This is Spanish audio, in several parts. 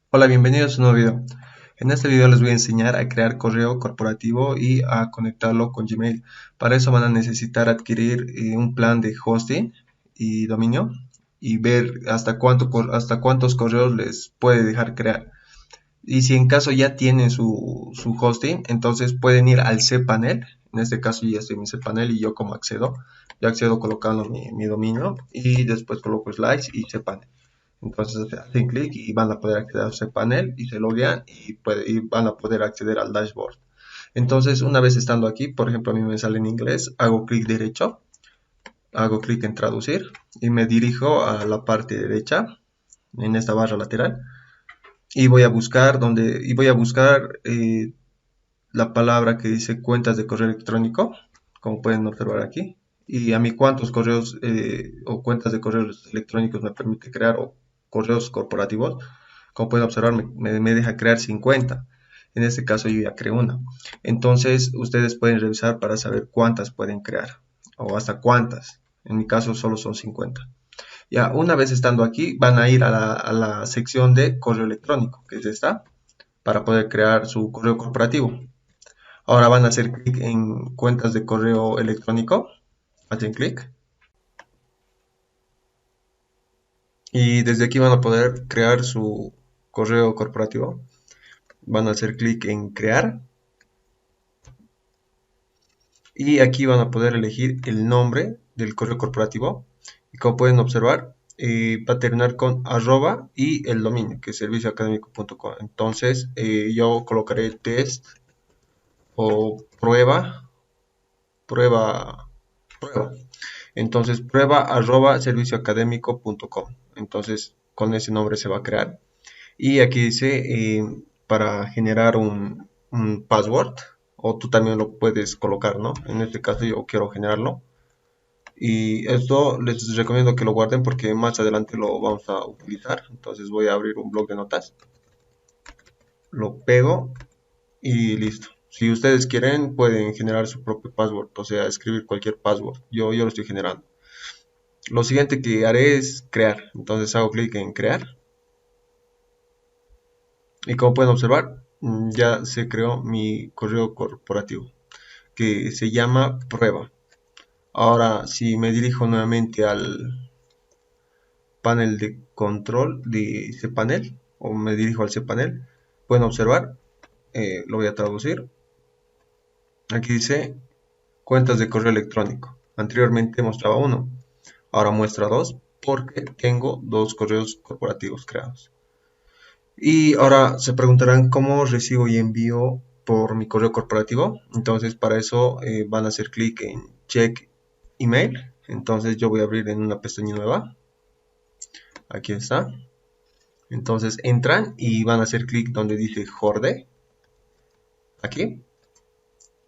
Hola, bienvenidos a un nuevo video. En este video les voy a enseñar a crear correo corporativo y a conectarlo con Gmail. Para eso van a necesitar adquirir un plan de hosting y dominio y ver hasta cuántos correos les puede dejar crear. Y si en caso ya tienen su hosting, entonces pueden ir al cPanel. En este caso ya estoy en mi cPanel y yo como accedo. Yo accedo colocando mi dominio y después coloco slides y cPanel. Entonces hacen clic y van a poder acceder a ese panel y se loguean y van a poder acceder al dashboard. Entonces, una vez estando aquí, por ejemplo, a mí me sale en inglés, hago clic derecho, hago clic en traducir y me dirijo a la parte derecha, en esta barra lateral, y voy a buscar la palabra que dice cuentas de correo electrónico, como pueden observar aquí, y a mí cuántos correos o cuentas de correos electrónicos me permite crear o correos corporativos. Como pueden observar, me deja crear 50. En este caso yo ya creé una. Entonces ustedes pueden revisar para saber cuántas pueden crear o hasta cuántas. En mi caso solo son 50. Ya, una vez estando aquí, van a ir a la sección de correo electrónico, que es esta, para poder crear su correo corporativo. Ahora van a hacer clic en cuentas de correo electrónico, hacen clic y desde aquí van a poder crear su correo corporativo. Van a hacer clic en crear y aquí van a poder elegir el nombre del correo corporativo y como pueden observar va a terminar con arroba y el dominio que es servicioacadémico.com. Entonces yo colocaré test o prueba, prueba. Entonces prueba arroba servicioacadémico.com. Entonces con ese nombre se va a crear. Y aquí dice para generar un password o tú también lo puedes colocar, ¿no? En este caso yo quiero generarlo. Y esto les recomiendo que lo guarden porque más adelante lo vamos a utilizar. Entonces voy a abrir un bloc de notas. Lo pego y listo. Si ustedes quieren pueden generar su propio password, o sea, escribir cualquier password. Yo lo estoy generando. Lo siguiente que haré es crear. Entonces hago clic en crear. Y como pueden observar, ya se creó mi correo corporativo que se llama prueba. Ahora, si me dirijo nuevamente al panel de control de cPanel o me dirijo al cPanel, pueden observar, lo voy a traducir. Aquí dice cuentas de correo electrónico. Anteriormente mostraba uno, ahora muestra dos porque tengo dos correos corporativos creados. Y ahora se preguntarán cómo recibo y envío por mi correo corporativo. Entonces para eso van a hacer clic en check email. Entonces yo voy a abrir en una pestaña nueva. Aquí está. Entonces entran y van a hacer clic donde dice Jorde. Aquí.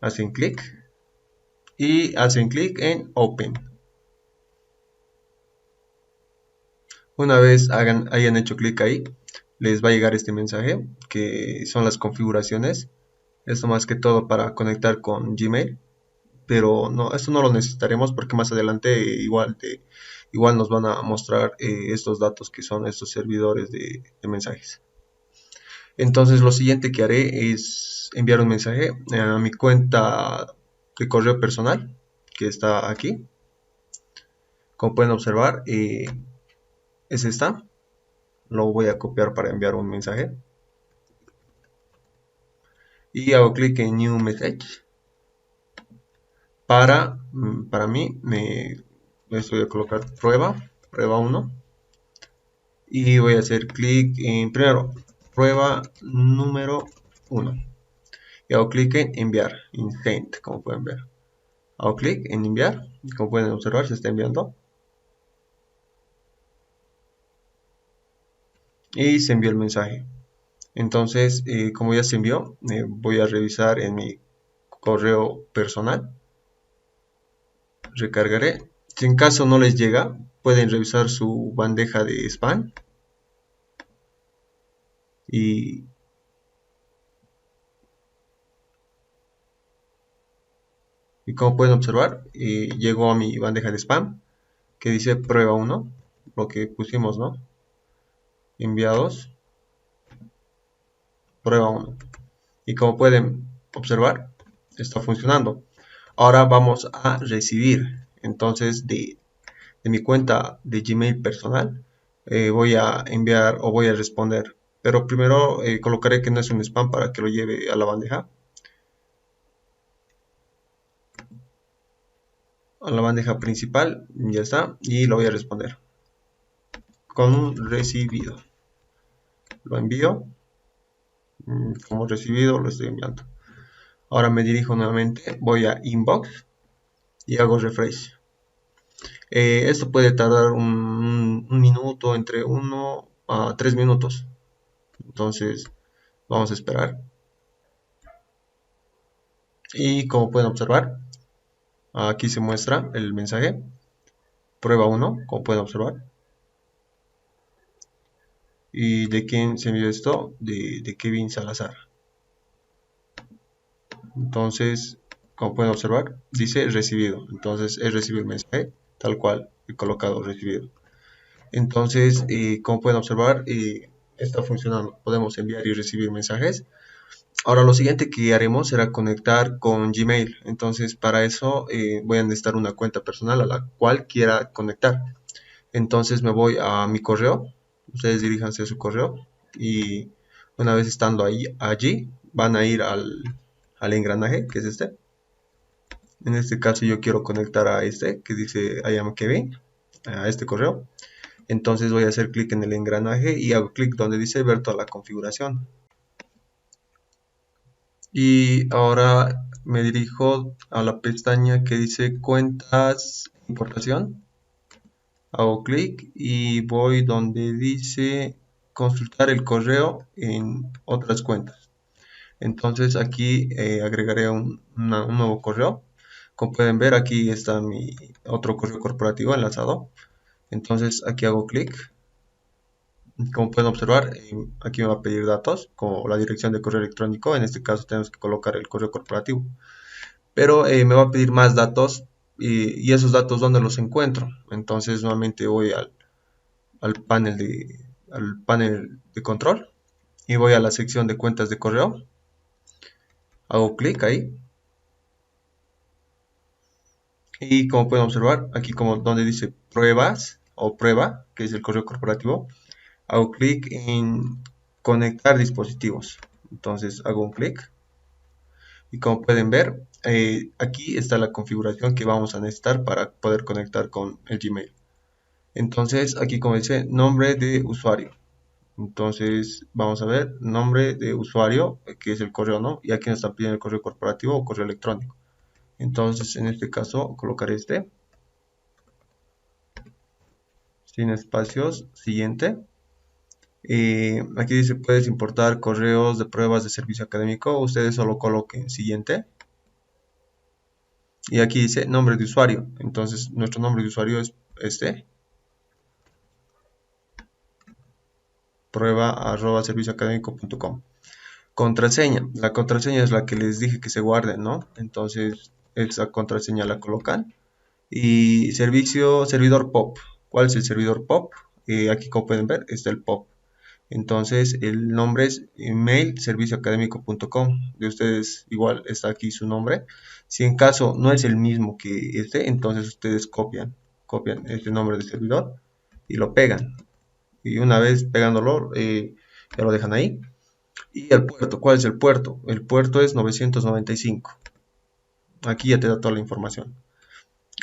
Hacen clic. Y hacen clic en Open. Una vez hayan hecho clic ahí, les va a llegar este mensaje que son las configuraciones. Esto más que todo para conectar con Gmail. Pero no, esto no lo necesitaremos porque más adelante igual nos van a mostrar estos datos que son estos servidores de mensajes. Entonces lo siguiente que haré es enviar un mensaje a mi cuenta de correo personal que está aquí. Como pueden observar, es esta. Lo voy a copiar para enviar un mensaje. Y hago clic en New Message. Para mí, esto voy a colocar prueba 1. Y voy a hacer clic en, primero, prueba número 1. Y hago clic en enviar, en send, como pueden ver. Hago clic en enviar, y como pueden observar se está enviando. Y se envió el mensaje. Entonces, como ya se envió, voy a revisar en mi correo personal. Recargaré. Si en caso no les llega, pueden revisar su bandeja de spam. Y como pueden observar, llegó a mi bandeja de spam que dice prueba 1, lo que pusimos, ¿no? Enviados. prueba 1. Y como pueden observar, está funcionando. Ahora vamos a recibir. Entonces de mi cuenta de Gmail personal voy a enviar o voy a responder. Pero primero colocaré que no es un spam para que lo lleve a la bandeja. A la bandeja principal, ya está. Y lo voy a responder con un recibido. Lo envío. Como recibido lo estoy enviando. Ahora me dirijo nuevamente, voy a inbox y hago refresh. Esto puede tardar un minuto, entre 1 a 3 minutos. Entonces vamos a esperar. Y como pueden observar, aquí se muestra el mensaje. Prueba 1, como pueden observar. ¿Y de quién se envió esto? De Kevin Salazar. Entonces, como pueden observar, dice recibido. Entonces he recibido el mensaje tal cual he colocado recibido. Entonces, como pueden observar, está funcionando. Podemos enviar y recibir mensajes. Ahora lo siguiente que haremos será conectar con Gmail. Entonces, para eso voy a necesitar una cuenta personal a la cual quiera conectar. Entonces me voy a mi correo. Ustedes diríjanse a su correo. Y una vez estando allí, van a ir al engranaje, que es este. En este caso yo quiero conectar a este, que dice I am Kevin, a este correo. Entonces voy a hacer clic en el engranaje y hago clic donde dice ver toda la configuración. Y ahora me dirijo a la pestaña que dice cuentas importación. Hago clic y voy donde dice consultar el correo en otras cuentas. Entonces aquí agregaré un nuevo correo. Como pueden ver, aquí está mi otro correo corporativo enlazado. Entonces aquí hago clic. Como pueden observar, aquí me va a pedir datos, como la dirección de correo electrónico. En este caso tenemos que colocar el correo corporativo. Pero me va a pedir más datos y esos datos, ¿dónde los encuentro? Entonces nuevamente voy al panel de control y voy a la sección de cuentas de correo. Hago clic ahí. Y como pueden observar, aquí como donde dice pruebas o prueba, que es el correo corporativo, hago clic en conectar dispositivos. Entonces hago un clic y como pueden ver, aquí está la configuración que vamos a necesitar para poder conectar con el Gmail. Entonces aquí como dice nombre de usuario. Entonces vamos a ver nombre de usuario, que es el correo, ¿no? Y aquí nos están pidiendo el correo corporativo o correo electrónico. Entonces en este caso colocaré este. Sin espacios, siguiente. Aquí dice puedes importar correos de pruebas de servicio académico. Ustedes solo coloquen siguiente. Y aquí dice nombre de usuario. Entonces nuestro nombre de usuario es este. prueba@servicioacadémico.com. Contraseña. La contraseña es la que les dije que se guarden, ¿no? Entonces esa contraseña la colocan. Y servidor POP. ¿Cuál es el servidor POP? Aquí como pueden ver está el POP. Entonces el nombre es email servicioacadémico.com. De ustedes igual está aquí su nombre. Si en caso no es el mismo que este, entonces ustedes copian este nombre de servidor y lo pegan. Y una vez pegándolo, ya lo dejan ahí. Y el puerto, ¿cuál es el puerto? El puerto es 995. Aquí ya te da toda la información.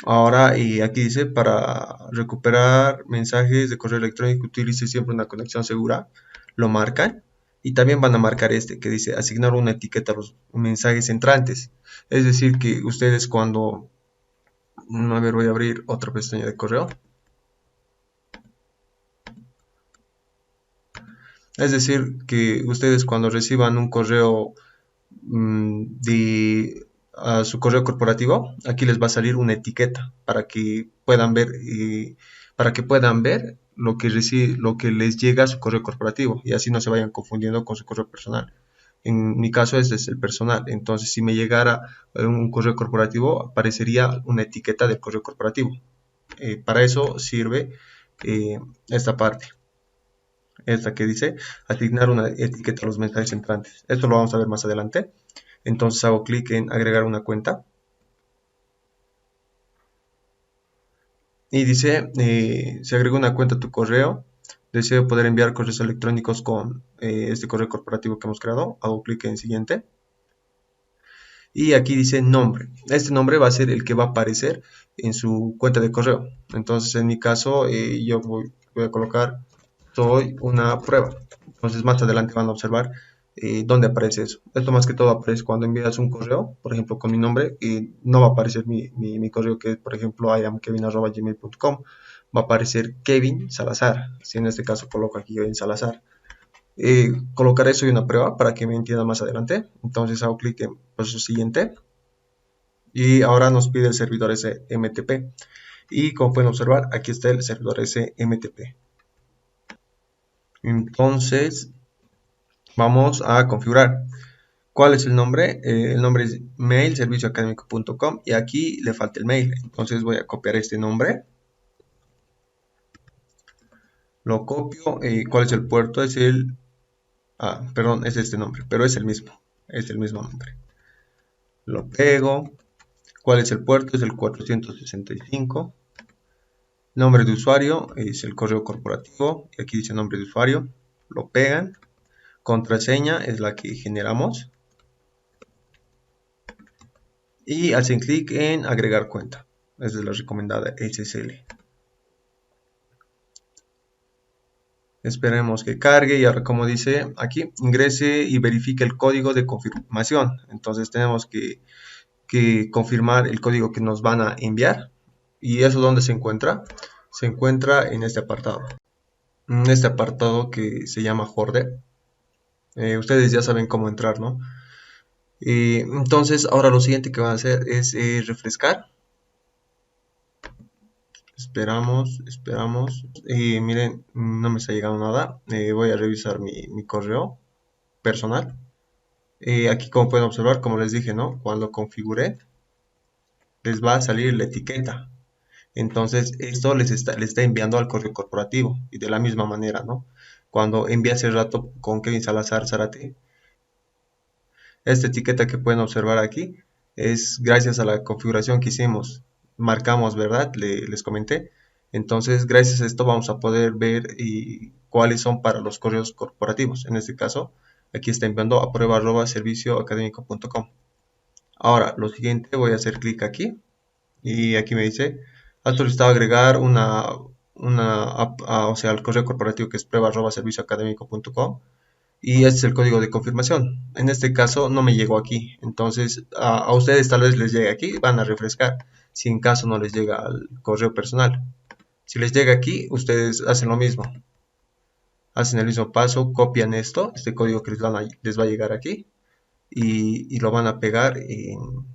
Ahora, aquí dice, para recuperar mensajes de correo electrónico, utilice siempre una conexión segura. Lo marcan. Y también van a marcar este, que dice, asignar una etiqueta a los mensajes entrantes. Es decir, que ustedes cuando... A ver, voy a abrir otra pestaña de correo. Es decir, que ustedes cuando reciban un correo a su correo corporativo, aquí les va a salir una etiqueta para que puedan ver lo que les llega a su correo corporativo y así no se vayan confundiendo con su correo personal. En mi caso este es el personal, entonces si me llegara un correo corporativo aparecería una etiqueta del correo corporativo. Para eso sirve esta parte. esta que dice asignar una etiqueta a los mensajes entrantes. Esto lo vamos a ver más adelante. Entonces hago clic en agregar una cuenta. Y dice, se agregó una cuenta a tu correo. Deseo poder enviar correos electrónicos con este correo corporativo que hemos creado. Hago clic en siguiente. Y aquí dice nombre. Este nombre va a ser el que va a aparecer en su cuenta de correo. Entonces, en mi caso, yo voy a colocar soy una prueba. Entonces, más adelante van a observar dónde aparece eso. Esto más que todo aparece cuando envías un correo, por ejemplo, con mi nombre, y no va a aparecer mi correo que es, por ejemplo, iamkevin@gmail.com. Va a aparecer Kevin Salazar. Si en este caso coloco aquí Kevin Salazar. Colocaré soy una prueba para que me entienda más adelante. Entonces hago clic en proceso siguiente y ahora nos pide el servidor SMTP y como pueden observar aquí está el servidor SMTP. Entonces vamos a configurar. ¿Cuál es el nombre? El nombre es mail@servicioacademico.com y aquí le falta el mail. Entonces voy a copiar este nombre. Lo copio. ¿Cuál es el puerto? Es el... perdón, es este nombre, pero es el mismo. Es el mismo nombre. Lo pego. ¿Cuál es el puerto? Es el 465. Nombre de usuario es el correo corporativo. Y aquí dice nombre de usuario. Lo pegan. Contraseña es la que generamos. Y hacen clic en agregar cuenta. Esa es la recomendada SSL. Esperemos que cargue y ahora como dice aquí, ingrese y verifique el código de confirmación. Entonces tenemos que confirmar el código que nos van a enviar. ¿Y eso dónde se encuentra? Se encuentra en este apartado. En este apartado que se llama Horde. Ustedes ya saben cómo entrar, ¿no? Entonces ahora lo siguiente que van a hacer es refrescar. Esperamos. Miren, no me está llegando nada. Voy a revisar mi correo personal. Aquí como pueden observar, como les dije, ¿no? Cuando configure, les va a salir la etiqueta. Entonces, esto les está enviando al correo corporativo. Y de la misma manera, ¿no? Cuando envié hace rato con Kevin Salazar Zárate, esta etiqueta que pueden observar aquí es gracias a la configuración que hicimos. Marcamos, ¿verdad? Les comenté. Entonces, gracias a esto vamos a poder ver cuáles son para los correos corporativos. En este caso, aquí está enviando a prueba@servicioacademico.com. Ahora, lo siguiente, voy a hacer clic aquí y aquí me dice, has solicitado agregar o sea, al correo corporativo que es prueba@servicioacademico.com y este es el código de confirmación. En este caso no me llegó aquí, entonces a ustedes tal vez les llegue aquí, van a refrescar, si en caso no les llega al correo personal. Si les llega aquí, ustedes hacen lo mismo, hacen el mismo paso, copian este código que les va a llegar aquí y lo van a pegar en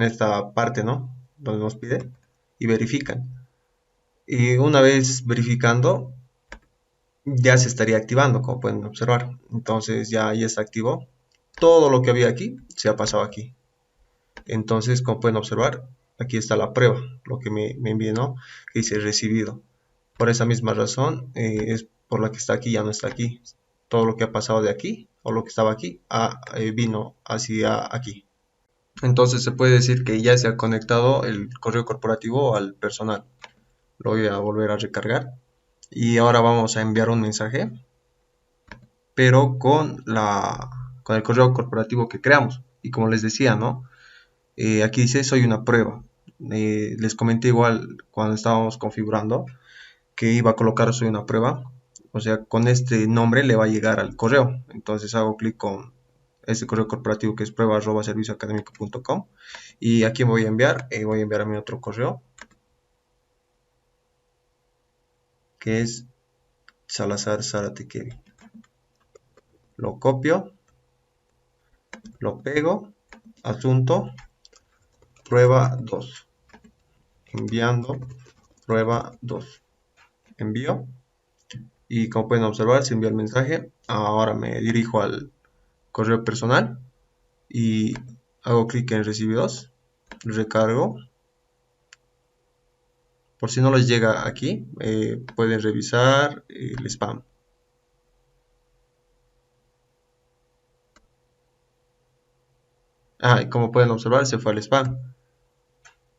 esta parte, ¿no? Donde nos pide y verifican. Y una vez verificando, ya se estaría activando, como pueden observar. Entonces ya está activo. Todo lo que había aquí se ha pasado aquí. Entonces, como pueden observar, aquí está la prueba, lo que me envió, que dice recibido. Por esa misma razón es por la que está aquí, ya no está aquí. Todo lo que ha pasado de aquí, o lo que estaba aquí, vino hacia aquí. Entonces se puede decir que ya se ha conectado el correo corporativo al personal. Lo voy a volver a recargar. Y ahora vamos a enviar un mensaje, pero con el correo corporativo que creamos. Y como les decía, ¿no? Aquí dice soy una prueba. Les comenté igual cuando estábamos configurando que iba a colocar soy una prueba. O sea, con este nombre le va a llegar al correo. Entonces hago clic con este correo corporativo que es prueba@servicioacademico.com y aquí voy a enviar, a mi otro correo que es Salazar Zárate Kevin. Lo copio, lo pego, asunto, prueba 2, enviando prueba 2, envío y como pueden observar se envió el mensaje. Ahora me dirijo al correo personal y hago clic en recibidos, recargo. Por si no les llega aquí, pueden revisar el spam. Y como pueden observar, se fue al spam.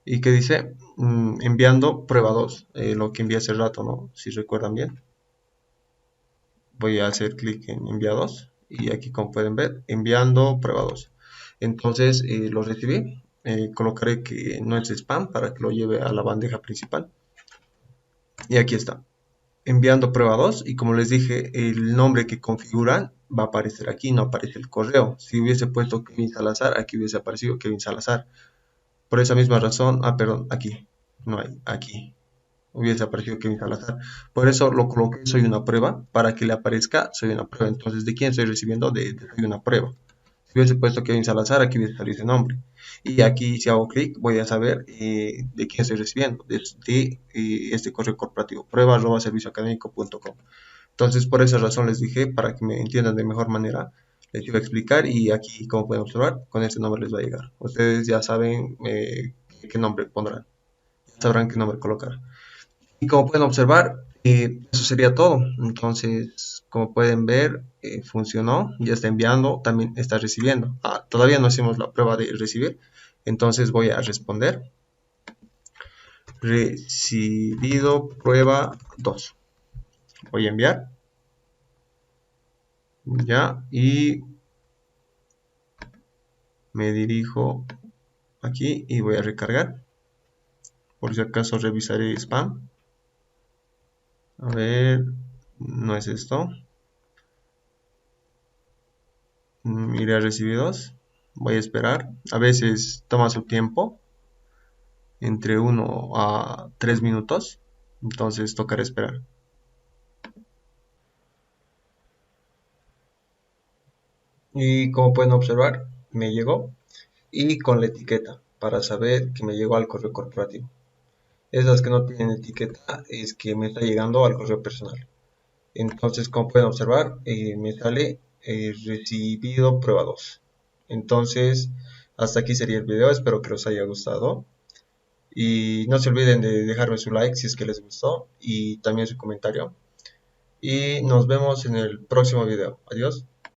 ¿Y qué dice? Enviando prueba 2, lo que envié hace rato, ¿no? Si recuerdan bien. Voy a hacer clic en enviados y aquí, como pueden ver, enviando prueba 2. Entonces lo recibí. Colocaré que no es spam para que lo lleve a la bandeja principal. Y aquí está, enviando prueba 2, y como les dije, el nombre que configuran va a aparecer aquí, no aparece el correo. Si hubiese puesto Kevin Salazar, aquí hubiese aparecido Kevin Salazar. Por esa misma razón, perdón, aquí, no hay, aquí hubiese aparecido Kevin Salazar. Por eso lo coloqué soy una prueba, para que le aparezca soy una prueba. Entonces, ¿de quién estoy recibiendo? De soy una prueba. Si hubiese puesto Kevin Salazar, aquí hubiese salido ese nombre. Y aquí, si hago clic, voy a saber de quién estoy recibiendo, de este correo corporativo, prueba@servicioacadémico.com. Entonces, por esa razón les dije, para que me entiendan de mejor manera, les iba a explicar, y aquí, como pueden observar, con este nombre les va a llegar. Ustedes ya saben qué nombre pondrán, ya sabrán qué nombre colocar. Y como pueden observar, eso sería todo. Entonces, como pueden ver, funcionó, ya está enviando, también está recibiendo. Todavía no hicimos la prueba de recibir, entonces voy a responder. Recibido prueba 2. Voy a enviar. Ya, y me dirijo aquí y voy a recargar. Por si acaso revisaré spam. A ver, no es esto. Iré a recibidos. Voy a esperar. A veces toma su tiempo, entre 1 a 3 minutos. Entonces tocará esperar. Y como pueden observar, me llegó, y con la etiqueta para saber que me llegó al correo corporativo. Esas que no tienen etiqueta es que me está llegando al correo personal. Entonces, como pueden observar, me sale recibido prueba 2. Entonces, hasta aquí sería el video. Espero que les haya gustado. Y no se olviden de dejarme su like si es que les gustó, y también su comentario. Y nos vemos en el próximo video. Adiós.